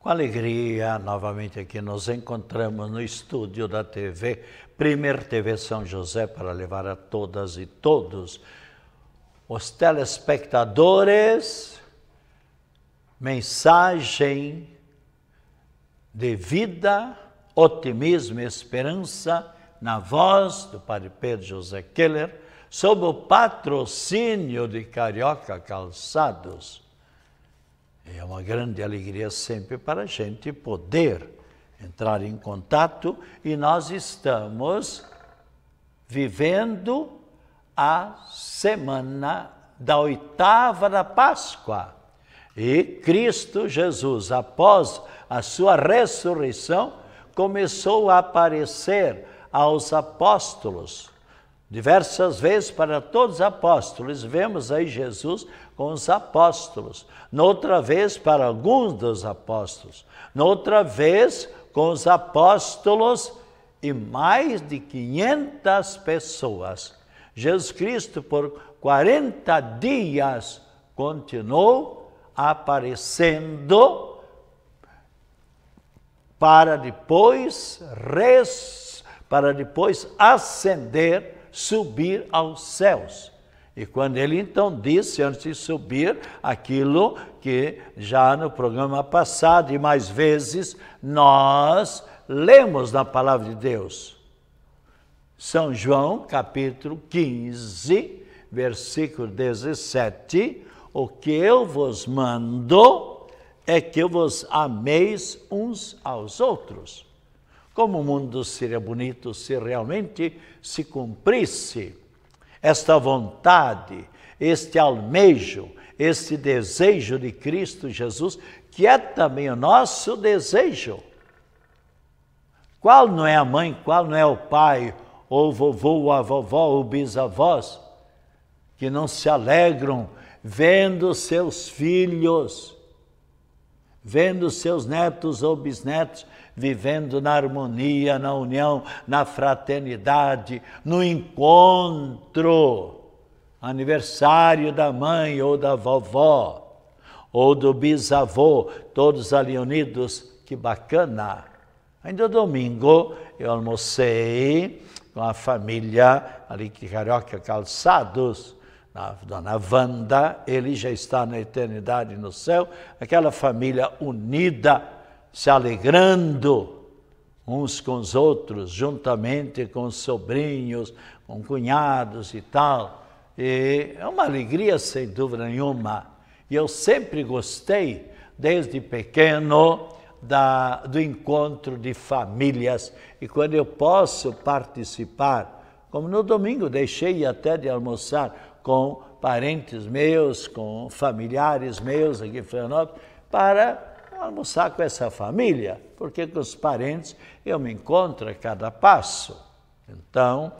Com alegria, novamente aqui nos encontramos no estúdio da TV, Primeira TV São José, para levar a todas e todos os telespectadores mensagem de vida, otimismo e esperança na voz do Padre Pedro José Keller, sob o patrocínio de Carioca Calçados. É uma grande alegria sempre para a gente poder entrar em contato, e nós estamos vivendo a semana da oitava da Páscoa. E Cristo Jesus, após a sua ressurreição, começou a aparecer aos apóstolos, diversas vezes para todos os apóstolos. Vemos aí Jesus com os apóstolos, noutra vez para alguns dos apóstolos, noutra vez com os apóstolos e mais de 500 pessoas. Jesus Cristo, por 40 dias, continuou aparecendo para depois ascender, subir aos céus. E quando ele então disse, antes de subir, aquilo que já no programa passado e mais vezes nós lemos na Palavra de Deus. São João, capítulo 15, versículo 17, o que eu vos mando é que vos ameis uns aos outros. Como o mundo seria bonito se realmente se cumprisse esta vontade, este almejo, este desejo de Cristo Jesus, que é também o nosso desejo. Qual não é a mãe, qual não é o pai, ou o vovô, ou a vovó, ou bisavós, que não se alegram vendo seus filhos, vendo seus netos ou bisnetos vivendo na harmonia, na união, na fraternidade, no encontro, aniversário da mãe ou da vovó, ou do bisavô, todos ali unidos, que bacana. Ainda domingo eu almocei com a família ali de Carioca Calçados, a dona Wanda, ele já está na eternidade no céu, aquela família unida, se alegrando uns com os outros, juntamente com os sobrinhos, com cunhados e tal. E é uma alegria sem dúvida nenhuma. E eu sempre gostei, desde pequeno, do encontro de famílias. E quando eu posso participar, como no domingo deixei até de almoçar com parentes meus, com familiares meus aqui em Florianópolis, para almoçar com essa família, porque com os parentes eu me encontro a cada passo. Então,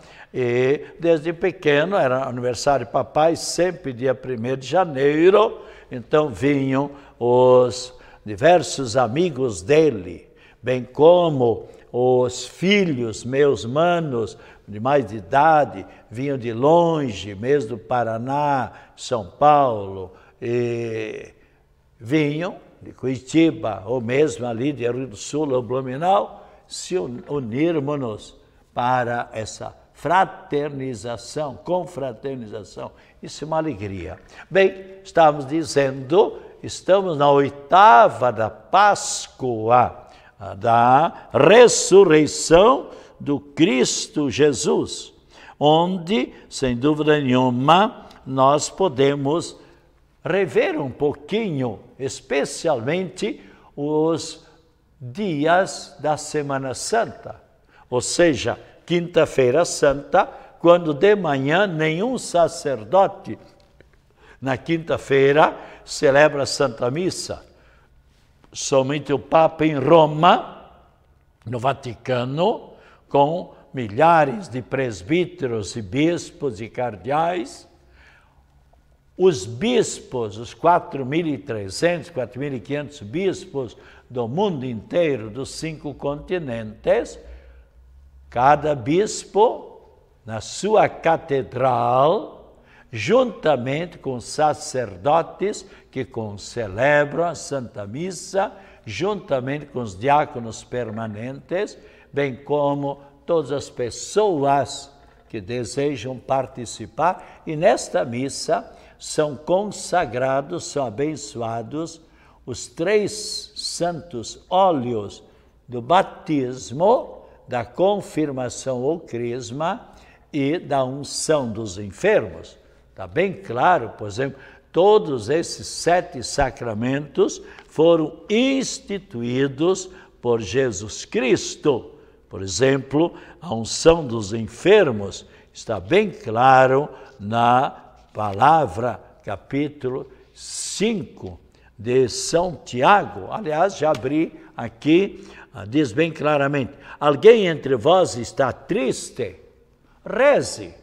desde pequeno, era aniversário de papai, sempre dia 1º de janeiro, então vinham os diversos amigos dele, bem como os filhos, meus manos, de mais de idade, vinham de longe, mesmo do Paraná, São Paulo, e vinham de Curitiba, ou mesmo ali de Rio do Sul, ou Blumenau, se unirmos para essa fraternização, confraternização. Isso é uma alegria. Bem, estamos dizendo, estamos na oitava da Páscoa, da ressurreição do Cristo Jesus, onde, sem dúvida nenhuma, nós podemos rever um pouquinho, especialmente os dias da Semana Santa, ou seja, Quinta-feira Santa, quando de manhã nenhum sacerdote na quinta-feira celebra a Santa Missa. Somente o Papa em Roma, no Vaticano, com milhares de presbíteros e bispos e cardeais. Os bispos, os 4.300, 4.500 bispos do mundo inteiro, dos 5 continentes, cada bispo na sua catedral, juntamente com sacerdotes que celebram a Santa Missa, juntamente com os diáconos permanentes, bem como todas as pessoas que desejam participar. E nesta missa são consagrados, são abençoados os 3 santos óleos do batismo, da confirmação ou crisma e da unção dos enfermos. Está bem claro, por exemplo, todos esses 7 sacramentos foram instituídos por Jesus Cristo. Por exemplo, a unção dos enfermos está bem claro na palavra, capítulo 5 de São Tiago. Aliás, já abri aqui, diz bem claramente: alguém entre vós está triste? Reze.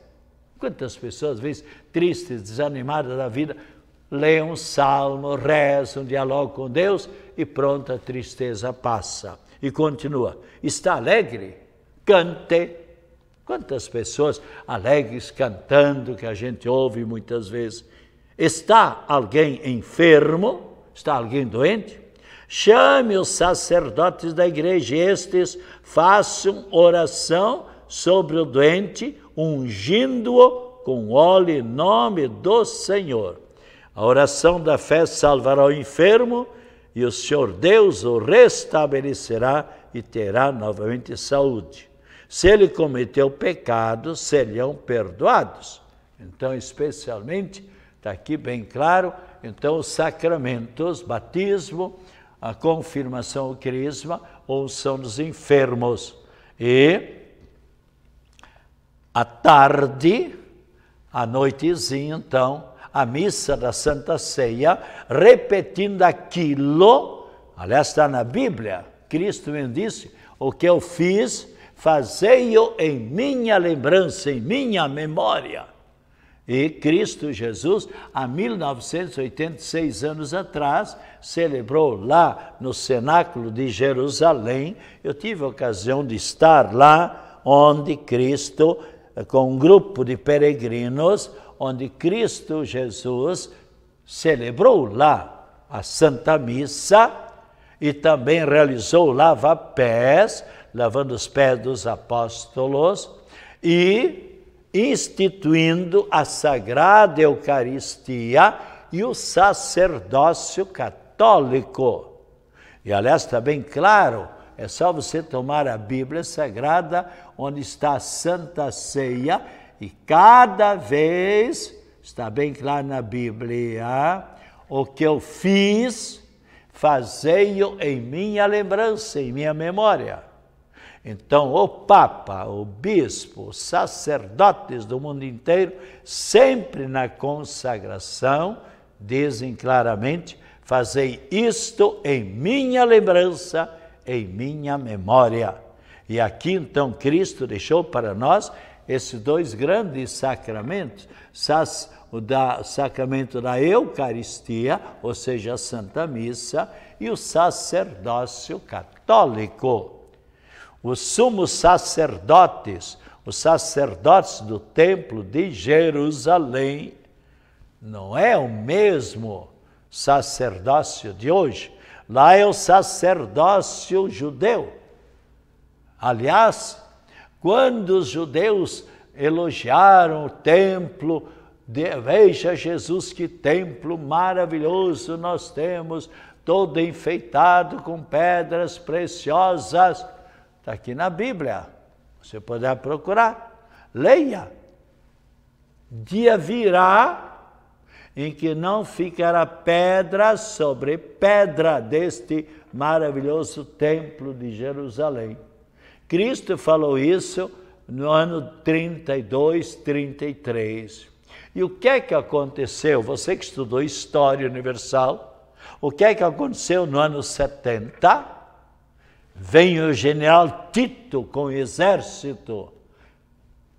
Quantas pessoas, às vezes, tristes, desanimadas da vida, leem um salmo, rezam, dialogam com Deus e pronto, a tristeza passa. E continua: está alegre? Cante. Quantas pessoas alegres cantando que a gente ouve muitas vezes. Está alguém enfermo? Está alguém doente? Chame os sacerdotes da igreja, estes façam oração sobre o doente, ungindo-o com óleo em nome do Senhor. A oração da fé salvará o enfermo e o Senhor Deus o restabelecerá e terá novamente saúde. Se ele cometeu pecados, serão perdoados. Então, especialmente, está aqui bem claro, então os sacramentos, batismo, a confirmação, o crisma, unção dos enfermos. E à tarde, à noitezinha, então, a missa da Santa Ceia, repetindo aquilo, aliás, está na Bíblia, Cristo me disse: o que eu fiz, fazei-o em minha lembrança, em minha memória. E Cristo Jesus, há 1986 anos atrás, celebrou lá no cenáculo de Jerusalém. Eu tive a ocasião de estar lá, onde Cristo, com um grupo de peregrinos, onde Cristo Jesus celebrou lá a Santa Missa e também realizou lava-pés, lavando os pés dos apóstolos e instituindo a Sagrada Eucaristia e o sacerdócio católico. E, aliás, está bem claro, é só você tomar a Bíblia Sagrada, onde está a Santa Ceia, e cada vez, está bem claro na Bíblia, o que eu fiz, fazei-o em minha lembrança, em minha memória. Então, o Papa, o Bispo, os sacerdotes do mundo inteiro, sempre na consagração, dizem claramente: fazei isto em minha lembrança, em minha memória. E aqui, então, Cristo deixou para nós esses 2 grandes sacramentos, o sacramento da Eucaristia, ou seja, a Santa Missa, e o sacerdócio católico. Os sumos sacerdotes, os sacerdotes do templo de Jerusalém, não é o mesmo sacerdócio de hoje. Lá é o sacerdócio judeu. Aliás, quando os judeus elogiaram o templo, veja Jesus, que templo maravilhoso nós temos, todo enfeitado com pedras preciosas. Está aqui na Bíblia, você poderá procurar, leia. Dia virá em que não ficará pedra sobre pedra deste maravilhoso templo de Jerusalém. Cristo falou isso no ano 32, 33. E o que é que aconteceu? Você que estudou História Universal, o que é que aconteceu no ano 70? Vem o general Tito com o exército,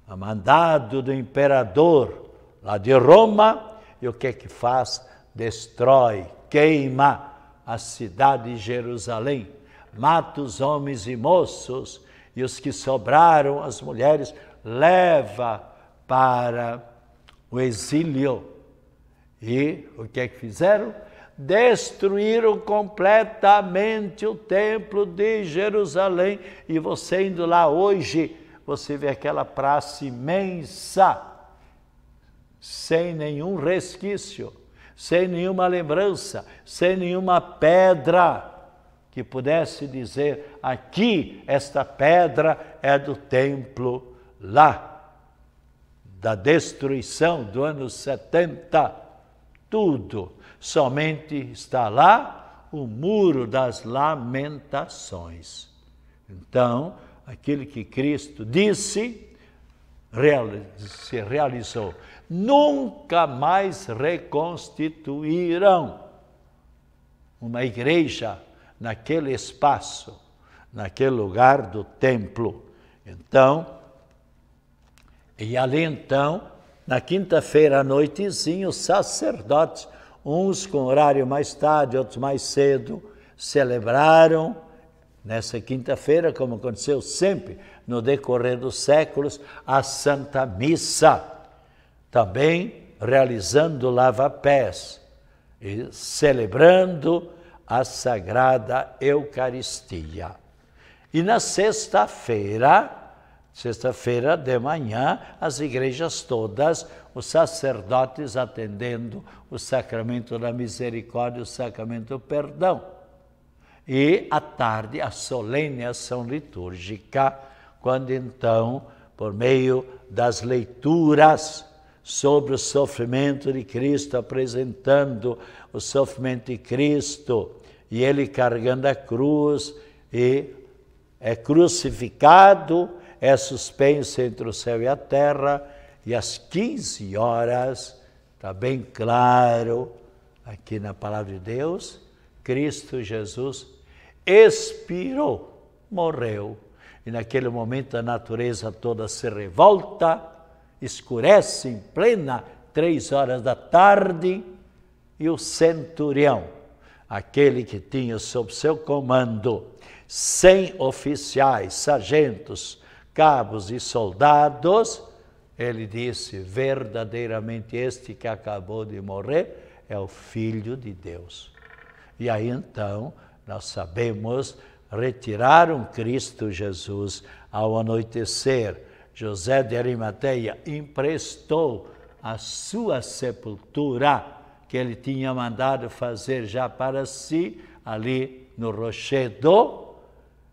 a mandado do imperador lá de Roma, e o que é que faz? Destrói, queima a cidade de Jerusalém, mata os homens e moços, e os que sobraram, as mulheres, leva para o exílio. E o que é que fizeram? destruíram completamente o templo de Jerusalém. E você indo lá hoje, você vê aquela praça imensa, sem nenhum resquício, sem nenhuma lembrança, sem nenhuma pedra que pudesse dizer, aqui, esta pedra é do templo lá, da destruição do ano 70, tudo. Somente está lá o muro das lamentações. Então, aquilo que Cristo disse, se realizou. Nunca mais reconstituíram uma igreja naquele espaço, naquele lugar do templo. Então, e ali então, na quinta-feira à noitezinha, os sacerdotes, uns com horário mais tarde, outros mais cedo, celebraram nessa quinta-feira, como aconteceu sempre no decorrer dos séculos, a Santa Missa, também realizando lava-pés e celebrando a Sagrada Eucaristia. E na sexta-feira de manhã, as igrejas todas, os sacerdotes atendendo o sacramento da misericórdia, o sacramento do perdão. E à tarde, a solene ação litúrgica, quando então, por meio das leituras sobre o sofrimento de Cristo, apresentando o sofrimento de Cristo, e ele carregando a cruz, e é crucificado, é suspenso entre o céu e a terra, e às 15 horas, está bem claro, aqui na palavra de Deus, Cristo Jesus expirou, morreu. E naquele momento a natureza toda se revolta, escurece em plena 3 horas da tarde, e o centurião, aquele que tinha sob seu comando 100 oficiais, sargentos, cabos e soldados, ele disse, verdadeiramente este que acabou de morrer é o Filho de Deus. E aí então, nós sabemos, retiraram Cristo Jesus ao anoitecer. José de Arimateia emprestou a sua sepultura, que ele tinha mandado fazer já para si, ali no rochedo,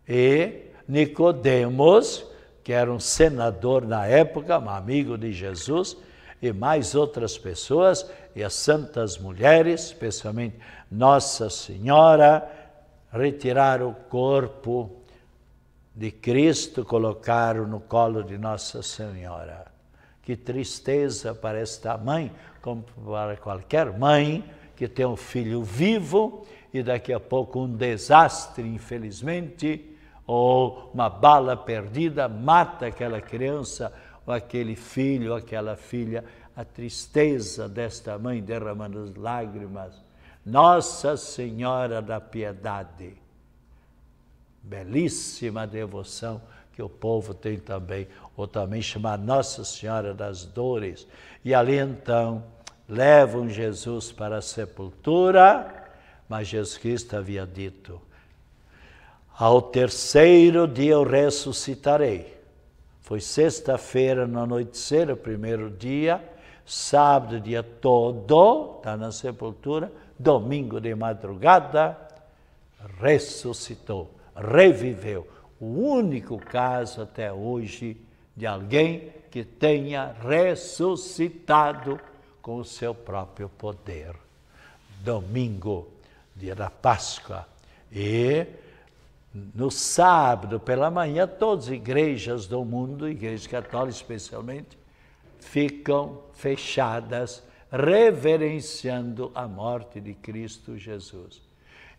e Nicodemos, que era um senador na época, um amigo de Jesus, e mais outras pessoas, e as santas mulheres, especialmente Nossa Senhora, retiraram o corpo de Cristo, colocaram no colo de Nossa Senhora. Que tristeza para esta mãe, como para qualquer mãe que tem um filho vivo e daqui a pouco um desastre, infelizmente, ou uma bala perdida mata aquela criança, ou aquele filho, ou aquela filha. A tristeza desta mãe derramando as lágrimas. Nossa Senhora da Piedade. Belíssima devoção que o povo tem também, ou também chamada Nossa Senhora das Dores. E ali então levam Jesus para a sepultura, mas Jesus Cristo havia dito, ao terceiro dia eu ressuscitarei. Foi sexta-feira no anoitecer, o primeiro dia, sábado dia todo, está na sepultura, domingo de madrugada, ressuscitou, reviveu. O único caso até hoje de alguém que tenha ressuscitado com o seu próprio poder. Domingo, dia da Páscoa. E no sábado pela manhã, todas as igrejas do mundo, igrejas católicas especialmente, ficam fechadas, reverenciando a morte de Cristo Jesus.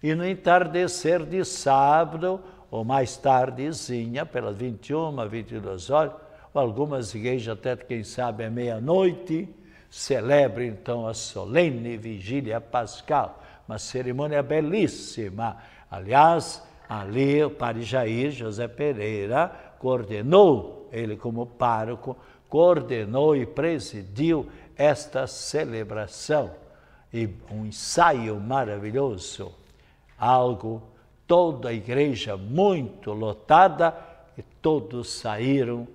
E no entardecer de sábado, ou mais tardezinha, pelas 21, 22 horas, ou algumas igrejas até, quem sabe, é meia-noite, celebram então a solene vigília pascal, uma cerimônia belíssima. Aliás, ali o padre Jair José Pereira coordenou, ele como pároco, coordenou e presidiu esta celebração. e um ensaio maravilhoso, algo, toda a igreja muito lotada, e todos saíram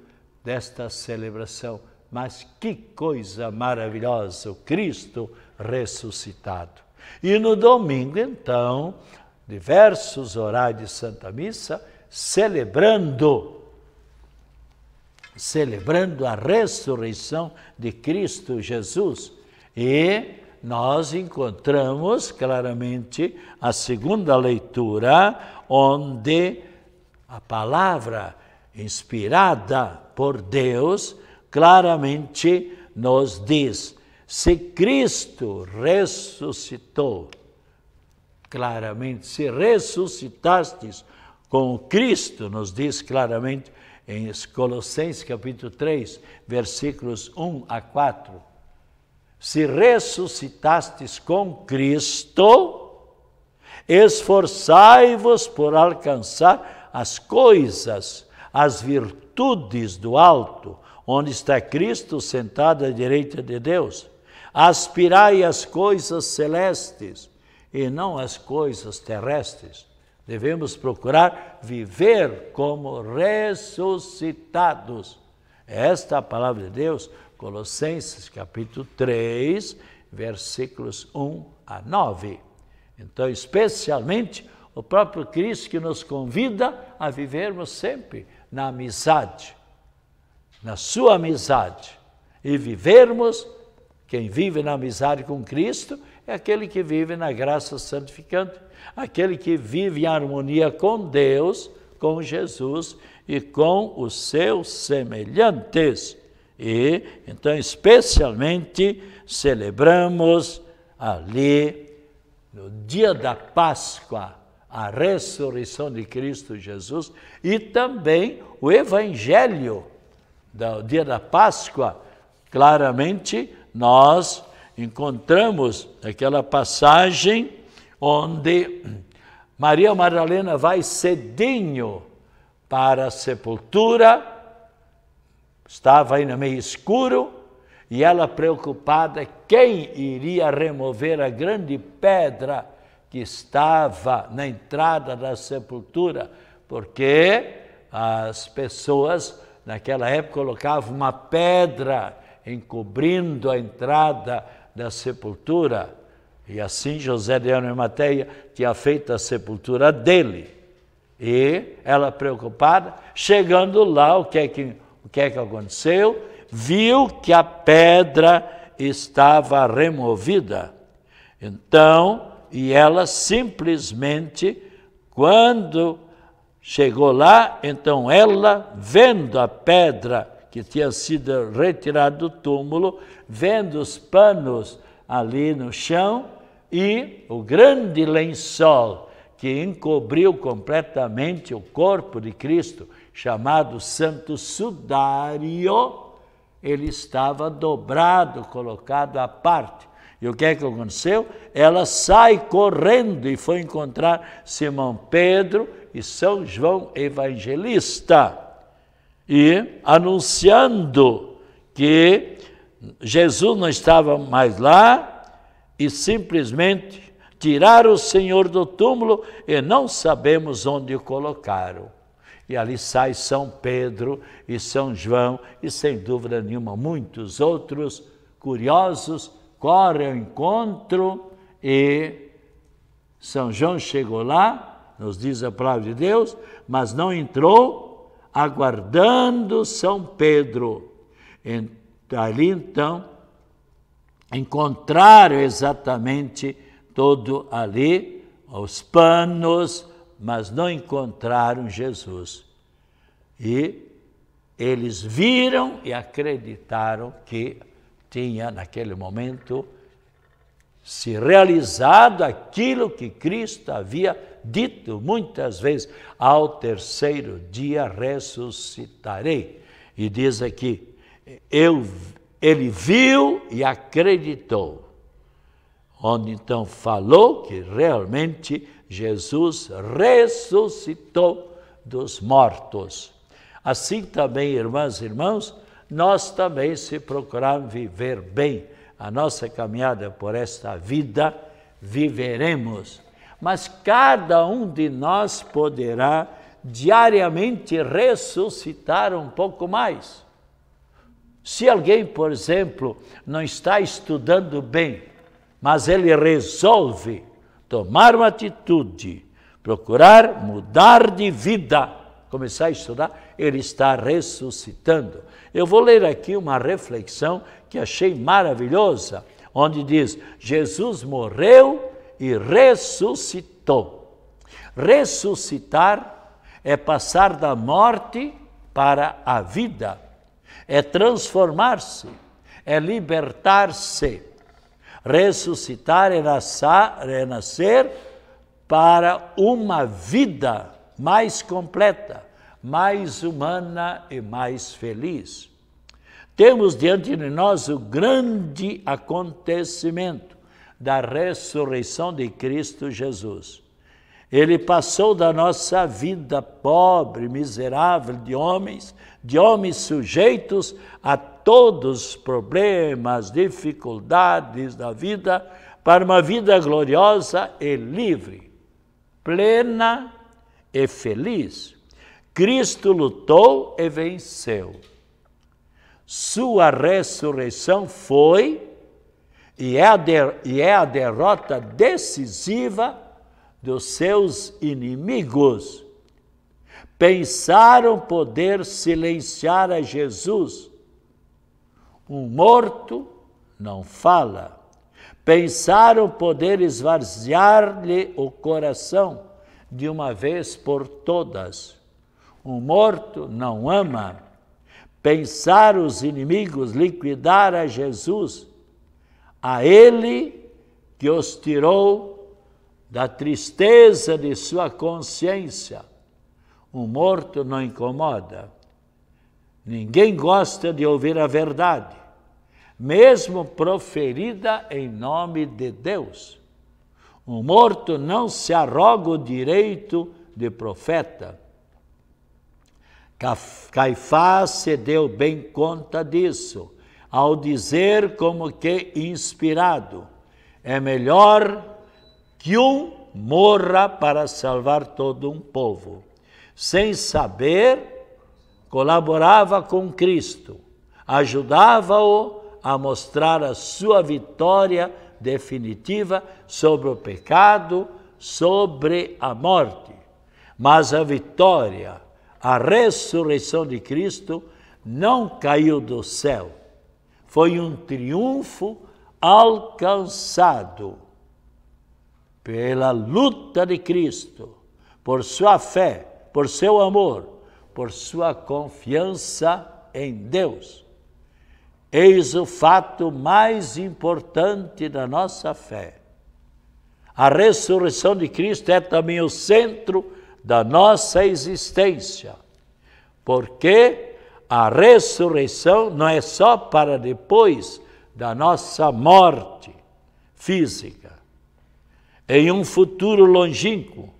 desta celebração. Mas que coisa maravilhosa, o Cristo ressuscitado. E no domingo, então, diversos horários de Santa Missa, celebrando a ressurreição de Cristo Jesus. E nós encontramos claramente a segunda leitura, onde a palavra inspirada por Deus claramente nos diz: se Cristo ressuscitou, claramente, se ressuscitastes com Cristo, nos diz claramente em Colossenses capítulo 3, versículos 1 a 4, se ressuscitastes com Cristo, esforçai-vos por alcançar as coisas, as virtudes do alto, onde está Cristo sentado à direita de Deus. Aspirai às coisas celestes e não às coisas terrestres. Devemos procurar viver como ressuscitados. Esta é a palavra de Deus, Colossenses capítulo 3, versículos 1 a 9. Então, especialmente, o próprio Cristo que nos convida a vivermos sempre na amizade, na sua amizade, e vivermos, quem vive na amizade com Cristo é aquele que vive na graça santificante, aquele que vive em harmonia com Deus, com Jesus e com os seus semelhantes. E, então, especialmente, celebramos ali, no dia da Páscoa, a ressurreição de Cristo Jesus e também o Evangelho do dia da Páscoa. Claramente, nós encontramos aquela passagem onde Maria Madalena vai cedinho para a sepultura, estava ainda meio escuro, e ela preocupada, quem iria remover a grande pedra que estava na entrada da sepultura, porque as pessoas naquela época colocavam uma pedra encobrindo a entrada da sepultura, e assim José de Arimateia tinha feito a sepultura dele. E ela preocupada, chegando lá, o que é que aconteceu? Viu que a pedra estava removida. Então, e ela simplesmente, quando chegou lá, então ela, vendo a pedra que tinha sido retirada do túmulo, vendo os panos ali no chão e o grande lençol que encobriu completamente o corpo de Cristo, chamado Santo Sudário, ele estava dobrado, colocado à parte. E o que é que aconteceu? Ela sai correndo e foi encontrar Simão Pedro e São João Evangelista, e anunciando que Jesus não estava mais lá, e simplesmente tiraram o Senhor do túmulo e não sabemos onde o colocaram. E ali sai São Pedro e São João, e sem dúvida nenhuma muitos outros curiosos correm ao encontro, e São João chegou lá, nos diz a palavra de Deus, mas não entrou, aguardando São Pedro. Ali então encontraram exatamente todo ali, os panos, mas não encontraram Jesus. E eles viram e acreditaram que tinha, naquele momento, se realizado aquilo que Cristo havia dito muitas vezes: ao terceiro dia ressuscitarei. E diz aqui, ele viu e acreditou, onde então falou que realmente Jesus ressuscitou dos mortos. Assim também, irmãs e irmãos, nós também, se procurarmos viver bem a nossa caminhada por esta vida, viveremos. Mas cada um de nós poderá diariamente ressuscitar um pouco mais. Se alguém, por exemplo, não está estudando bem, mas ele resolve tomar uma atitude, procurar mudar de vida, começar a estudar, ele está ressuscitando. Eu vou ler aqui uma reflexão que achei maravilhosa, onde diz: Jesus morreu e ressuscitou. Ressuscitar é passar da morte para a vida, é transformar-se, é libertar-se. Ressuscitar é nascer para uma vida mais completa, mais humana e mais feliz. Temos diante de nós o grande acontecimento da ressurreição de Cristo Jesus. Ele passou da nossa vida pobre, miserável de homens sujeitos a todos os problemas, dificuldades da vida, para uma vida gloriosa e livre, plena e feliz. Cristo lutou e venceu. Sua ressurreição foi e é a derrota decisiva dos seus inimigos. Pensaram poder silenciar a Jesus. Um morto não fala. Pensaram poder esvaziar-lhe o coração de uma vez por todas. Um morto não ama. Pensaram os inimigos liquidar a Jesus, a ele que os tirou da tristeza de sua consciência. Um morto não incomoda. Ninguém gosta de ouvir a verdade, mesmo proferida em nome de Deus. Um morto não se arroga o direito de profeta. Caifás se deu bem conta disso, ao dizer como que inspirado: é melhor que um morra para salvar todo um povo. Sem saber, colaborava com Cristo, ajudava-o a mostrar a sua vitória definitiva sobre o pecado, sobre a morte. Mas a vitória, a ressurreição de Cristo não caiu do céu. Foi um triunfo alcançado pela luta de Cristo, por sua fé, por seu amor, por sua confiança em Deus. Eis o fato mais importante da nossa fé. A ressurreição de Cristo é também o centro da nossa existência, porque a ressurreição não é só para depois da nossa morte física. Em um futuro longínquo,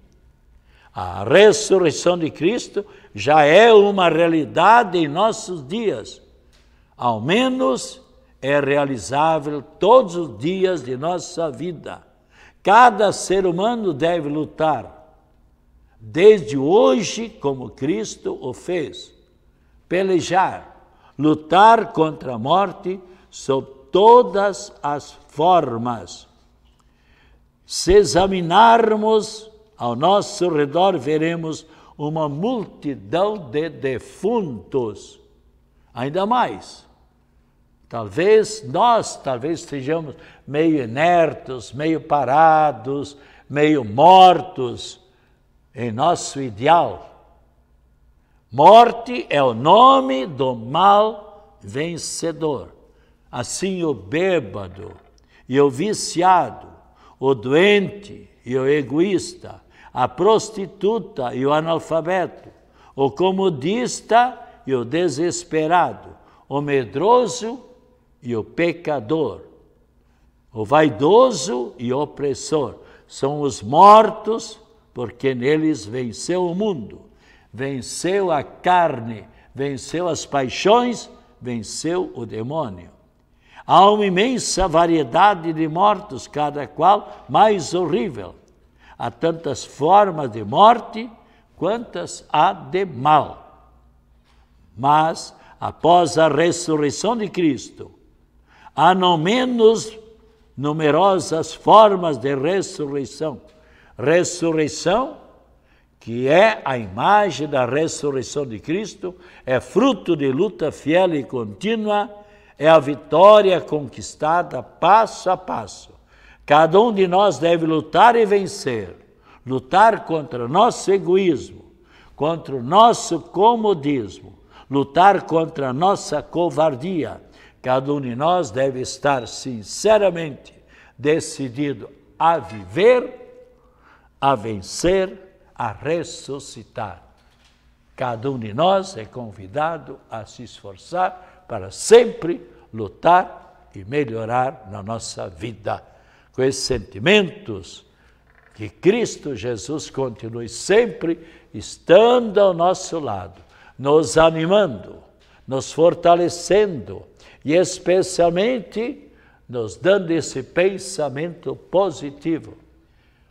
a ressurreição de Cristo já é uma realidade em nossos dias. Ao menos é realizável todos os dias de nossa vida. Cada ser humano deve lutar, desde hoje, como Cristo o fez. Pelejar, lutar contra a morte sob todas as formas. Se examinarmos ao nosso redor, veremos uma multidão de defuntos. Ainda mais. Talvez estejamos meio inertos, meio parados, meio mortos em nosso ideal. Morte é o nome do mal vencedor. Assim o bêbado e o viciado, o doente e o egoísta, a prostituta e o analfabeto, o comodista e o desesperado, o medroso e o pecador, o vaidoso e o opressor, são os mortos, porque neles venceu o mundo, venceu a carne, venceu as paixões, venceu o demônio. Há uma imensa variedade de mortos, cada qual mais horrível. Há tantas formas de morte quantas há de mal. Mas, após a ressurreição de Cristo, há não menos numerosas formas de ressurreição. Ressurreição, que é a imagem da ressurreição de Cristo, é fruto de luta fiel e contínua, é a vitória conquistada passo a passo. Cada um de nós deve lutar e vencer, lutar contra o nosso egoísmo, contra o nosso comodismo, lutar contra a nossa covardia. Cada um de nós deve estar sinceramente decidido a viver, a vencer, a ressuscitar. Cada um de nós é convidado a se esforçar para sempre lutar e melhorar na nossa vida. Com esses sentimentos, que Cristo Jesus continue sempre estando ao nosso lado, nos animando, nos fortalecendo e especialmente nos dando esse pensamento positivo.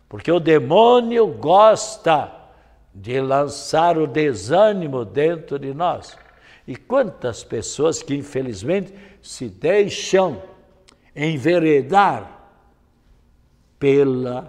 Porque o demônio gosta de lançar o desânimo dentro de nós. E quantas pessoas que infelizmente se deixam enveredar pelas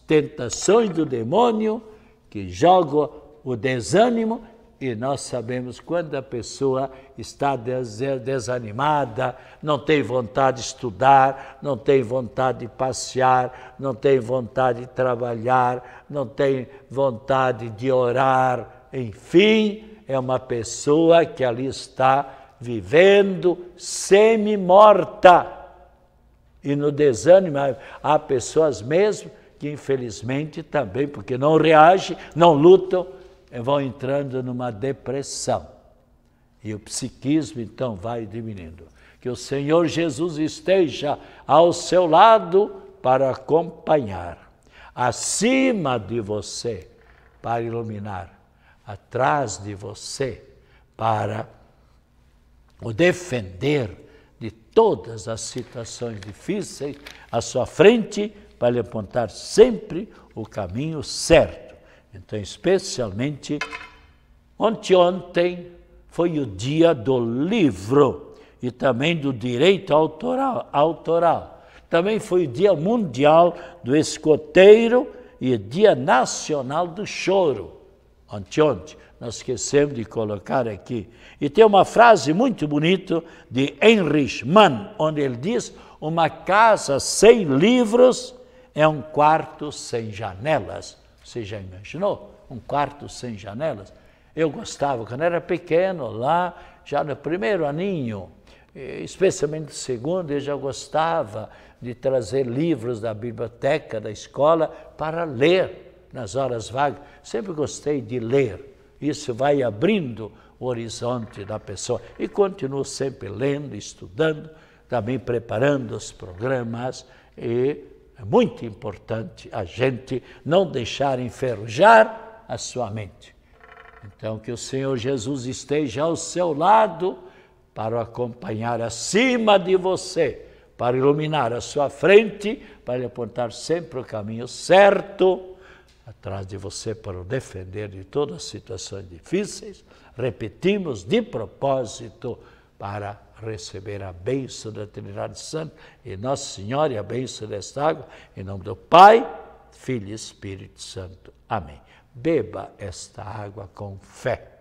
tentações do demônio, que joga o desânimo, e nós sabemos quando a pessoa está desanimada, não tem vontade de estudar, não tem vontade de passear, não tem vontade de trabalhar, não tem vontade de orar, enfim, é uma pessoa que ali está vivendo semi-morta. E no desânimo há pessoas mesmo que infelizmente também, porque não reagem, não lutam, vão entrando numa depressão. E o psiquismo então vai diminuindo. Que o Senhor Jesus esteja ao seu lado para acompanhar, acima de você para iluminar, atrás de você para o defender de todas as situações difíceis, à sua frente para lhe apontar sempre o caminho certo. Então, especialmente, ontem foi o dia do livro e também do direito autoral. Também foi o dia mundial do escoteiro e o dia nacional do choro. Ontem, nós esquecemos de colocar aqui. E tem uma frase muito bonita de Heinrich Mann, onde ele diz: uma casa sem livros é um quarto sem janelas. Você já imaginou? Um quarto sem janelas? Eu gostava, quando era pequeno, lá, já no primeiro aninho, especialmente no segundo, eu já gostava de trazer livros da biblioteca da escola para ler nas horas vagas. Sempre gostei de ler. Isso vai abrindo o horizonte da pessoa. E continuo sempre lendo, estudando, também preparando os programas e é muito importante a gente não deixar enferrujar a sua mente. Então, que o Senhor Jesus esteja ao seu lado para o acompanhar acima de você, para iluminar a sua frente, para lhe apontar sempre o caminho certo, atrás de você para o defender de todas as situações difíceis. Repetimos, de propósito, para receber a bênção da Trindade Santa e Nossa Senhora e a bênção desta água, em nome do Pai, Filho e Espírito Santo. Amém. Beba esta água com fé.